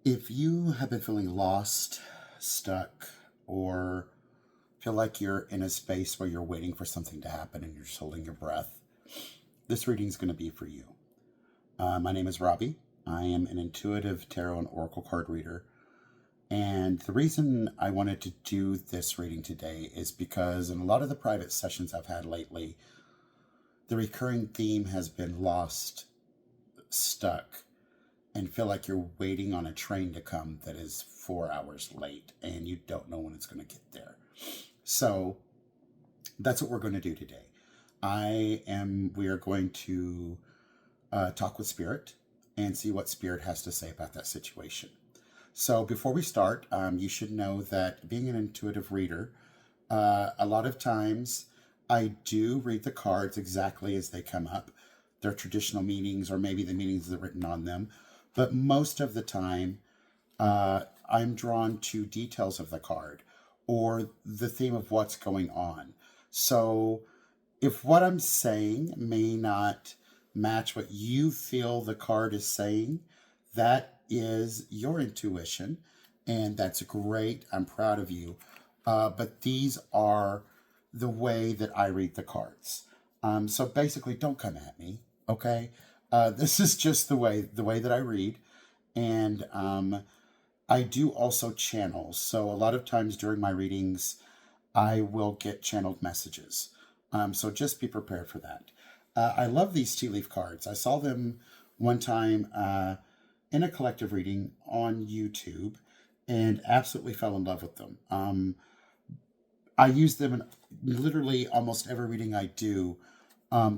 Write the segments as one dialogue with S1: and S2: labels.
S1: If you have been feeling lost, stuck, or feel like you're in a space where you're waiting for something to happen and you're just holding your breath, this reading is going to be for you. My name is Robbie. I am an intuitive tarot and oracle card reader. And the reason I wanted to do this reading today is because in a lot of the private sessions I've had lately, the recurring theme has been lost, stuck, and feel like you're waiting on a train to come that is 4 hours late and you don't know when it's going to get there. So that's what we're going to do today. We are going to talk with Spirit and see what Spirit has to say about that situation. So before we start, you should know that being an intuitive reader, a lot of times I do read the cards exactly as they come up, their traditional meanings, or maybe the meanings that are written on them. But most of the time, I'm drawn to details of the card or the theme of what's going on. So if what I'm saying may not match what you feel the card is saying, that is your intuition, and that's great. I'm proud of you. But these are the way that I read the cards. So basically, don't come at me, okay? This is just the way that I read, and I do also channel. So a lot of times during my readings, I will get channeled messages. So just be prepared for that. I love these tea leaf cards. I saw them one time in a collective reading on YouTube and absolutely fell in love with them. I use them in literally almost every reading I do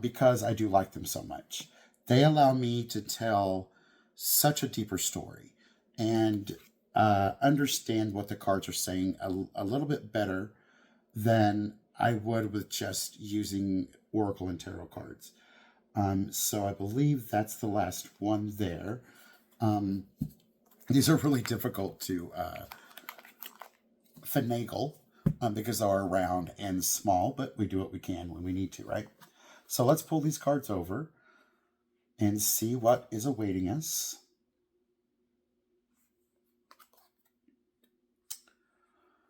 S1: because I do like them so much. They allow me to tell such a deeper story and understand what the cards are saying a little bit better than I would with just using Oracle and Tarot cards. So I believe that's the last one there. These are really difficult to finagle because they are round and small, but we do what we can when we need to, right? So let's pull these cards over and see what is awaiting us.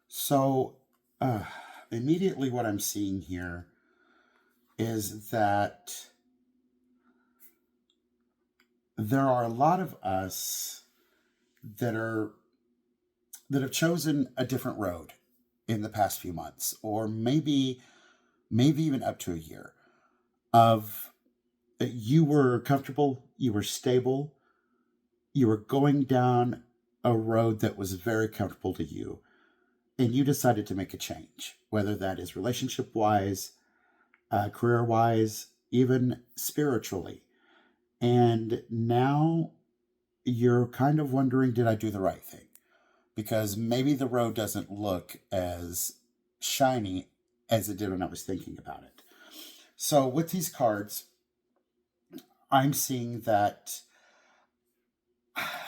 S1: So immediately what I'm seeing here is that there are a lot of us that have chosen a different road in the past few months, or maybe even up to a year. Of you were comfortable, you were stable, you were going down a road that was very comfortable to you, and you decided to make a change, whether that is relationship wise, career wise, even spiritually. And now you're kind of wondering, did I do the right thing? Because maybe the road doesn't look as shiny as it did when I was thinking about it. So with these cards, I'm seeing that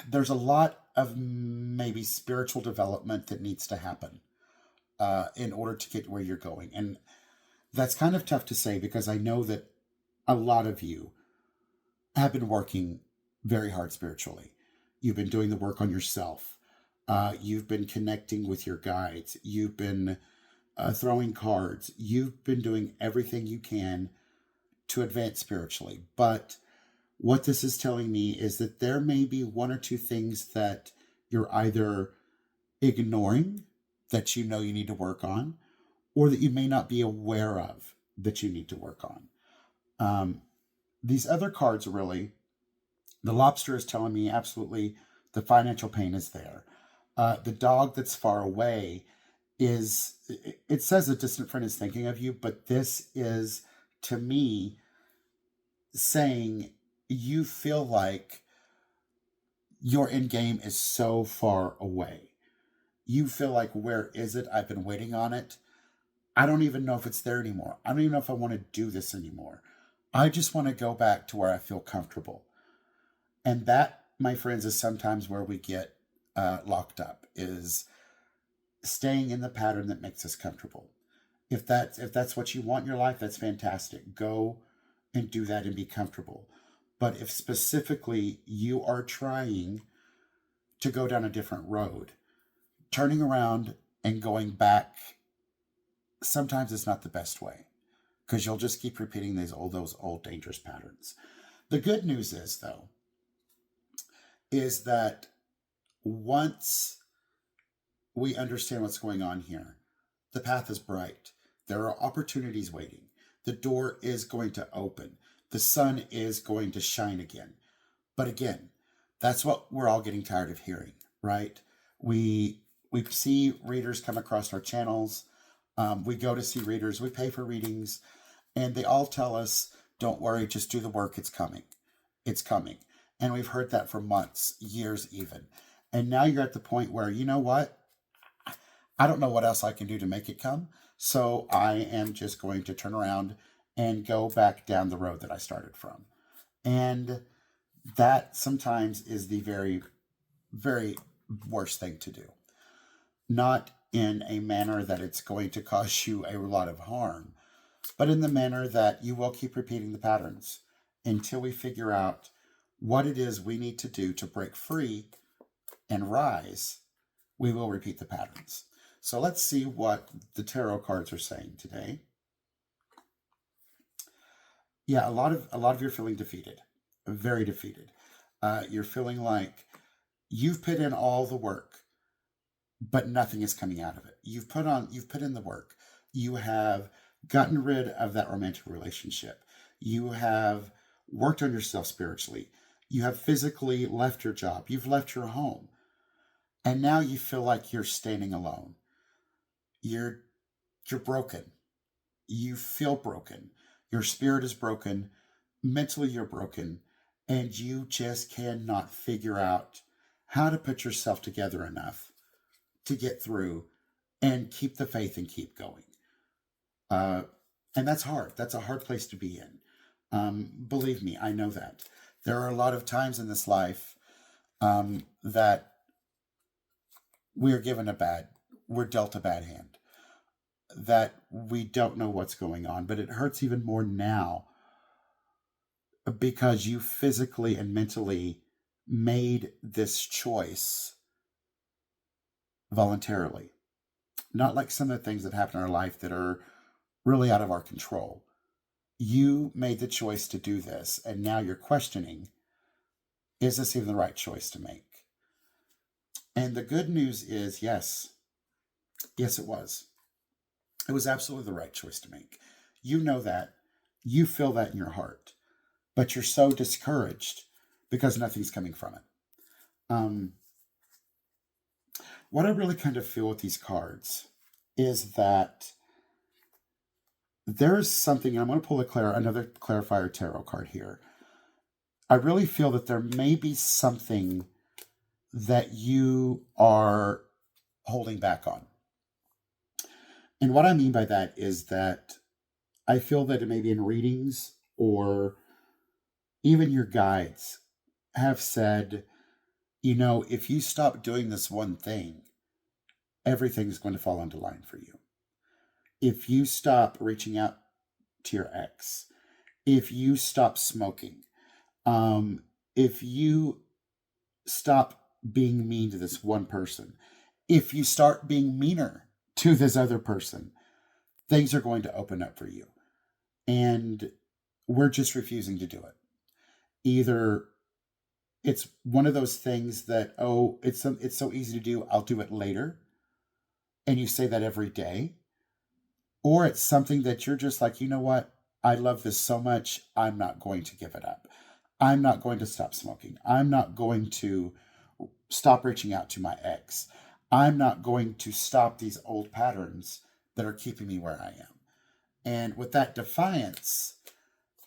S1: there's a lot of maybe spiritual development that needs to happen in order to get where you're going. And that's kind of tough to say because I know that a lot of you have been working very hard spiritually. You've been doing the work on yourself. You've been connecting with your guides. You've been throwing cards. You've been doing everything you can to advance spiritually. But what this is telling me is that there may be one or two things that you're either ignoring that you know you need to work on, or that you may not be aware of that you need to work on. These other cards really, the lobster is telling me absolutely the financial pain is there. The dog that's far away is, it says a distant friend is thinking of you, but this is to me saying you feel like your end game is so far away. You feel like, where is it? I've been waiting on it. I don't even know if it's there anymore. I don't even know if I want to do this anymore. I just want to go back to where I feel comfortable. And that, my friends, is sometimes where we get locked up, is staying in the pattern that makes us comfortable. If that's what you want in your life, that's fantastic. Go and do that and be comfortable. But if specifically you are trying to go down a different road. Turning around and going back sometimes is not the best way, because you'll just keep repeating those old dangerous patterns. The good news is, though, is that once we understand what's going on here, the path is bright. There are opportunities waiting. The door is going to open. The sun is going to shine again. But again, that's what we're all getting tired of hearing, right? We see readers come across our channels. We go to see readers. We pay for readings. And they all tell us, don't worry, just do the work. It's coming. It's coming. And we've heard that for months, years even. And now you're at the point where, you know what? I don't know what else I can do to make it come. So I am just going to turn around and go back down the road that I started from. And that sometimes is the very, very worst thing to do. Not in a manner that it's going to cause you a lot of harm, but in the manner that you will keep repeating the patterns until we figure out what it is we need to do to break free and rise. We will repeat the patterns. So let's see what the tarot cards are saying today. Yeah, a lot of you're feeling defeated, very defeated. You're feeling like you've put in all the work, but nothing is coming out of it. You've put in the work. You have gotten rid of that romantic relationship. You have worked on yourself spiritually. You have physically left your job. You've left your home. And now you feel like you're standing alone. You're broken. You feel broken. Your spirit is broken. Mentally, you're broken. And you just cannot figure out how to put yourself together enough to get through and keep the faith and keep going. And that's hard. That's a hard place to be in. Believe me, I know that. There are a lot of times in this life that we're dealt a bad hand, that we don't know what's going on, but it hurts even more now because you physically and mentally made this choice voluntarily. Not like some of the things that happen in our life that are really out of our control. You made the choice to do this, and now you're questioning, is this even the right choice to make? And the good news is, yes, it was. It was absolutely the right choice to make. You know that. You feel that in your heart. But you're so discouraged because nothing's coming from it. What I really kind of feel with these cards is that there's something, and I'm going to pull another clarifier tarot card here. I really feel that there may be something that you are holding back on. And what I mean by that is that I feel that it may be in readings or even your guides have said, if you stop doing this one thing, everything's going to fall into line for you. If you stop reaching out to your ex, if you stop smoking, if you stop being mean to this one person, if you start being meaner to this other person, things are going to open up for you. And we're just refusing to do it. Either it's one of those things that, it's so easy to do, I'll do it later. And you say that every day. Or it's something that you're just like, you know what? I love this so much, I'm not going to give it up. I'm not going to stop smoking. I'm not going to stop reaching out to my ex. I'm not going to stop these old patterns that are keeping me where I am. And with that defiance,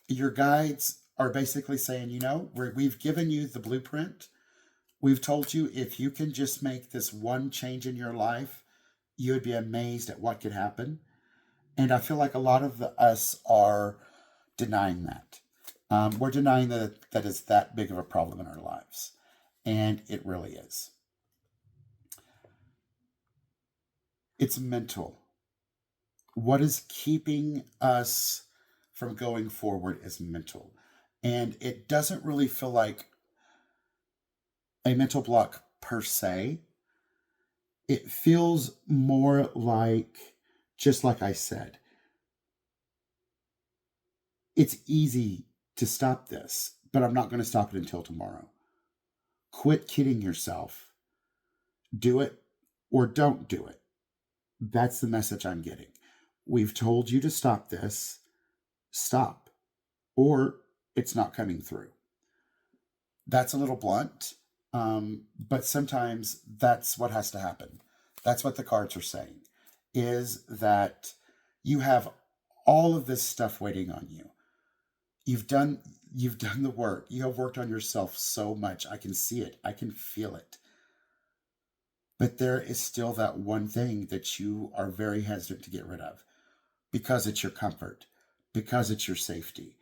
S1: your guides are basically saying, we've given you the blueprint. We've told you if you can just make this one change in your life, you would be amazed at what could happen. And I feel like a lot of us are denying that. We're denying that it's that big of a problem in our lives. And it really is. It's mental. What is keeping us from going forward is mental. And it doesn't really feel like a mental block per se. It feels more like, just like I said, it's easy to stop this, but I'm not going to stop it until tomorrow. Quit kidding yourself. Do it or don't do it. That's the message I'm getting. We've told you to stop this. Stop. Or it's not coming through. That's a little blunt, but sometimes that's what has to happen. That's what the cards are saying, is that you have all of this stuff waiting on you. You've done you've done the work. You have worked on yourself so much. I can see it. I can feel it. But there is still that one thing that you are very hesitant to get rid of because it's your comfort, because it's your safety.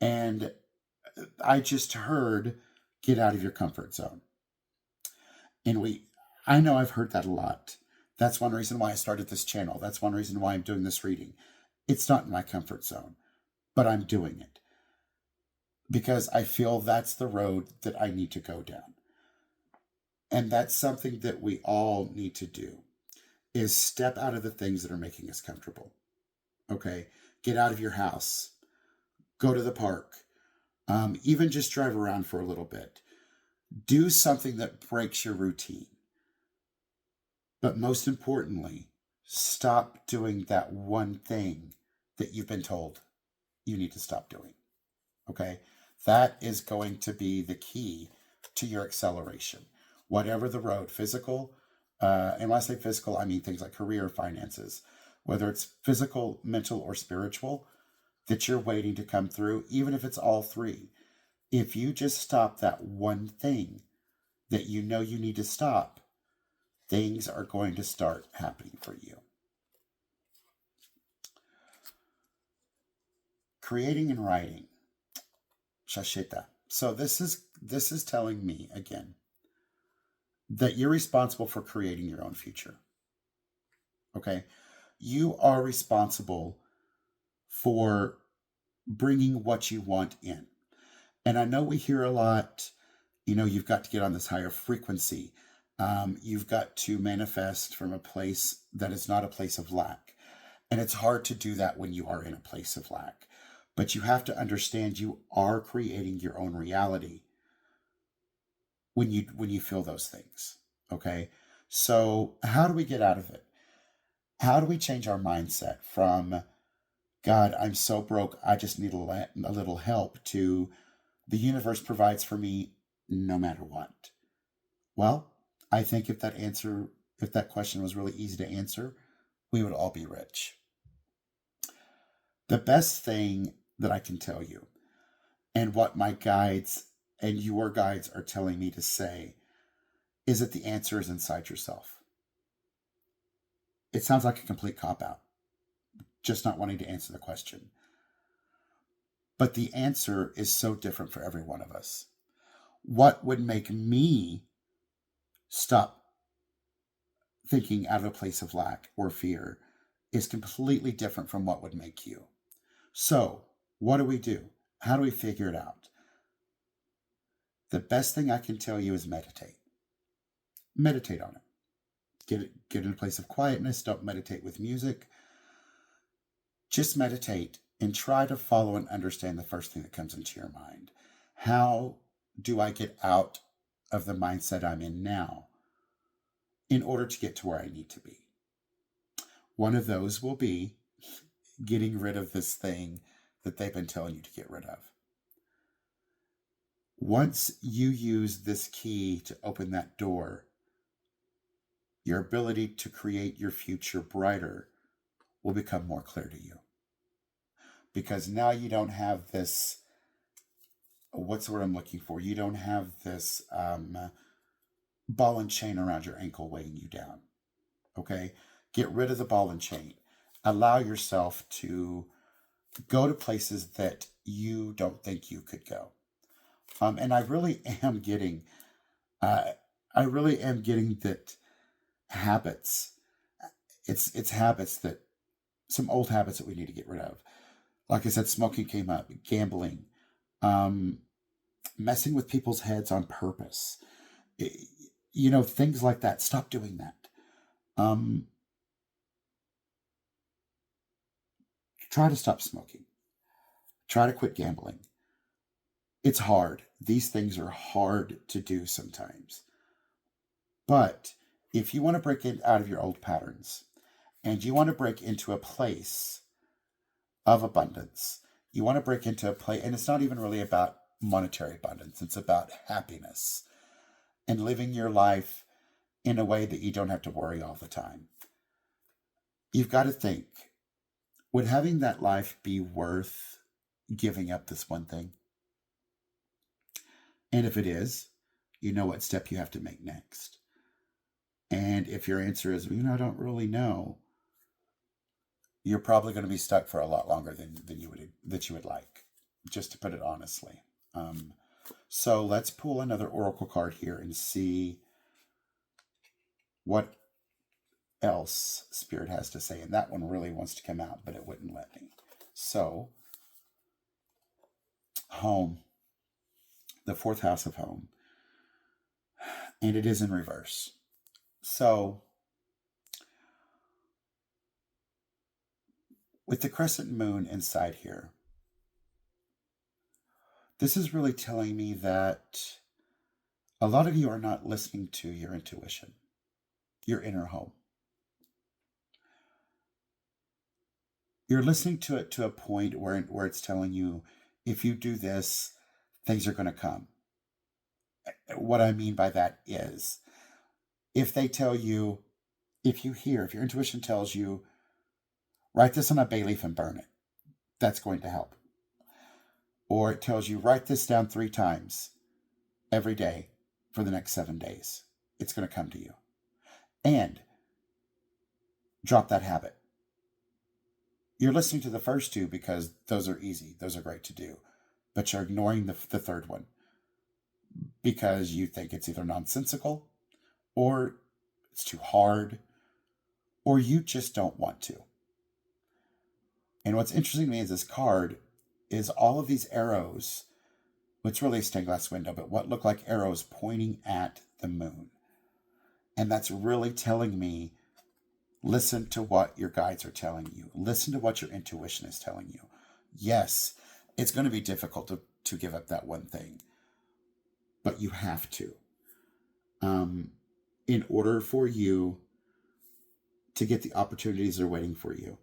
S1: And I just heard, get out of your comfort zone. And I know I've heard that a lot. That's one reason why I started this channel. That's one reason why I'm doing this reading. It's not in my comfort zone, but I'm doing it because I feel that's the road that I need to go down. And that's something that we all need to do, is step out of the things that are making us comfortable. Okay? Get out of your house. Go to the park. Even just drive around for a little bit. Do something that breaks your routine. But most importantly, stop doing that one thing that you've been told you need to stop doing. Okay? That is going to be the key to your acceleration. Whatever the road, physical, and when I say physical, I mean things like career, finances, whether it's physical, mental, or spiritual, that you're waiting to come through, even if it's all three. If you just stop that one thing that you know you need to stop, things are going to start happening for you. Creating and writing. Shashita. So this is telling me again that you're responsible for creating your own future. Okay? You are responsible for bringing what you want in. And I know we hear a lot, you've got to get on this higher frequency. You've got to manifest from a place that is not a place of lack. And it's hard to do that when you are in a place of lack. But you have to understand you are creating your own reality when you feel those things. Okay? So how do we get out of it? How do we change our mindset from, God, I'm so broke, I just need a little help, to the universe provides for me no matter what? Well, I think if that question was really easy to answer, we would all be rich. The best thing that I can tell you, and what my guides and your guides are telling me to say, is that the answer is inside yourself. It sounds like a complete cop-out, just not wanting to answer the question. But the answer is so different for every one of us. What would make me stop thinking out of a place of lack or fear is completely different from what would make you. So, what do we do? How do we figure it out? The best thing I can tell you is meditate. Meditate on it. Get in a place of quietness. Don't meditate with music. Just meditate and try to follow and understand the first thing that comes into your mind. How do I get out of the mindset I'm in now in order to get to where I need to be? One of those will be getting rid of this thing that they've been telling you to get rid of. Once you use this key to open that door, your ability to create your future brighter will become more clear to you. Because now you don't have this, what's the word I'm looking for? You don't have this ball and chain around your ankle weighing you down. Okay? Get rid of the ball and chain. Allow yourself to go to places that you don't think you could go. And I really am getting that habits. It's habits, that some old habits that we need to get rid of. Like I said, smoking came up, gambling, messing with people's heads on purpose. things like that. Stop doing that. Um, Try to stop smoking. Try to quit gambling. It's hard. These things are hard to do sometimes. But if you want to out of your old patterns and you want to break into a place of abundance, you want to break into a place, and it's not even really about monetary abundance, it's about happiness and living your life in a way that you don't have to worry all the time. You've got to think, would having that life be worth giving up this one thing? And if it is, you know what step you have to make next. And if your answer is, I don't really know, you're probably going to be stuck for a lot longer than you would like, just to put it honestly. So let's pull another oracle card here and see what else Spirit has to say. And that one really wants to come out, but it wouldn't let me. So, home, the fourth house of home, and it is in reverse. So, with the crescent moon inside here, this is really telling me that a lot of you are not listening to your intuition, your inner home. You're listening to it to a point where it's telling you, if you do this, things are going to come. What I mean by that is, if they tell you, if your intuition tells you, write this on a bay leaf and burn it, that's going to help. Or it tells you, write this down 3 times every day for the next 7 days. It's going to come to you. And drop that habit. You're listening to the first 2 because those are easy. Those are great to do. But you're ignoring the third one because you think it's either nonsensical or it's too hard or you just don't want to. And what's interesting to me is this card is all of these arrows. It's really a stained glass window, but what look like arrows pointing at the moon. And that's really telling me, listen to what your guides are telling you. Listen to what your intuition is telling you. Yes, it's going to be difficult to give up that one thing, but you have to. In order for you to get the opportunities that are waiting for you,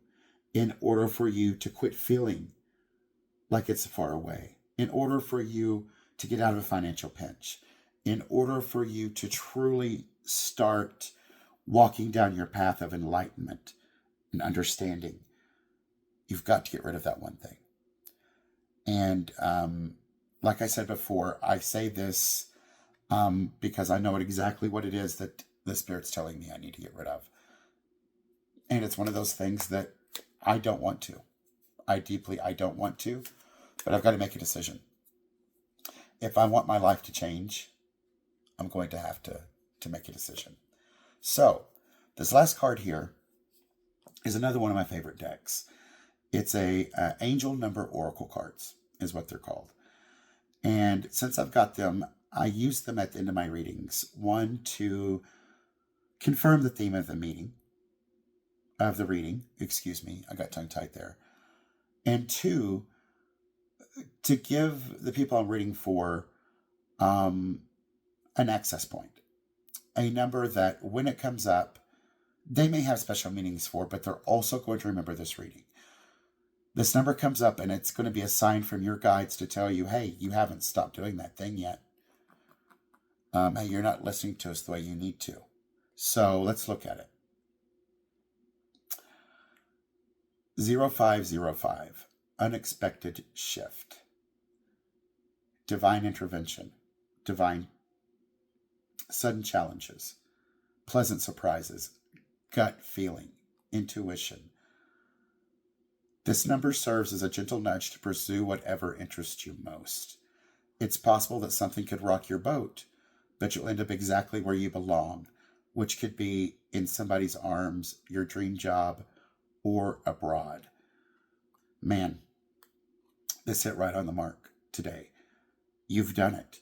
S1: in order for you to quit feeling like it's far away, in order for you to get out of a financial pinch, in order for you to truly start walking down your path of enlightenment and understanding, you've got to get rid of that one thing. And like I said before, I say this because I know exactly what it is that the Spirit's telling me I need to get rid of. And it's one of those things that I don't want to. I don't want to, but I've got to make a decision. If I want my life to change, I'm going to have to make a decision. So, this last card here is another one of my favorite decks. It's a angel number oracle cards, is what they're called. And since I've got them, I use them at the end of my readings. 1, to confirm the theme of the reading. Excuse me, I got tongue-tied there. And 2, to give the people I'm reading for an access point. A number that when it comes up, they may have special meanings for, but they're also going to remember this reading. This number comes up and it's going to be a sign from your guides to tell you, hey, you haven't stopped doing that thing yet. Hey, you're not listening to us the way you need to. So let's look at it. 0505, unexpected shift. Divine intervention. Divine sudden challenges. Pleasant surprises. Gut feeling. Intuition. This number serves as a gentle nudge to pursue whatever interests you most. It's possible that something could rock your boat, but you'll end up exactly where you belong, which could be in somebody's arms, your dream job, or abroad. Man, this hit right on the mark today. You've done it.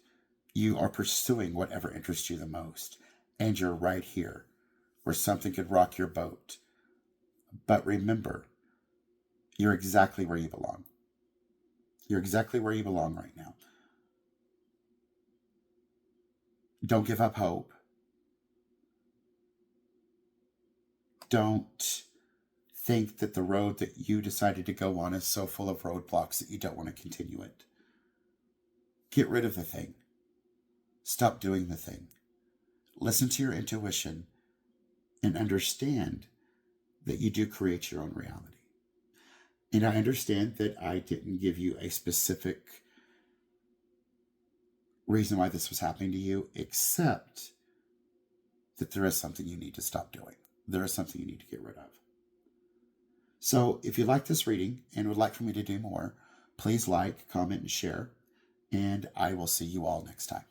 S1: You are pursuing whatever interests you the most. And you're right here where something could rock your boat. But remember, you're exactly where you belong. You're exactly where you belong right now. Don't give up hope. Don't think that the road that you decided to go on is so full of roadblocks that you don't want to continue it. Get rid of the thing. Stop doing the thing. Listen to your intuition and understand that you do create your own reality. And I understand that I didn't give you a specific reason why this was happening to you, except that there is something you need to stop doing. There is something you need to get rid of. So if you like this reading and would like for me to do more, please like, comment, and share. And I will see you all next time.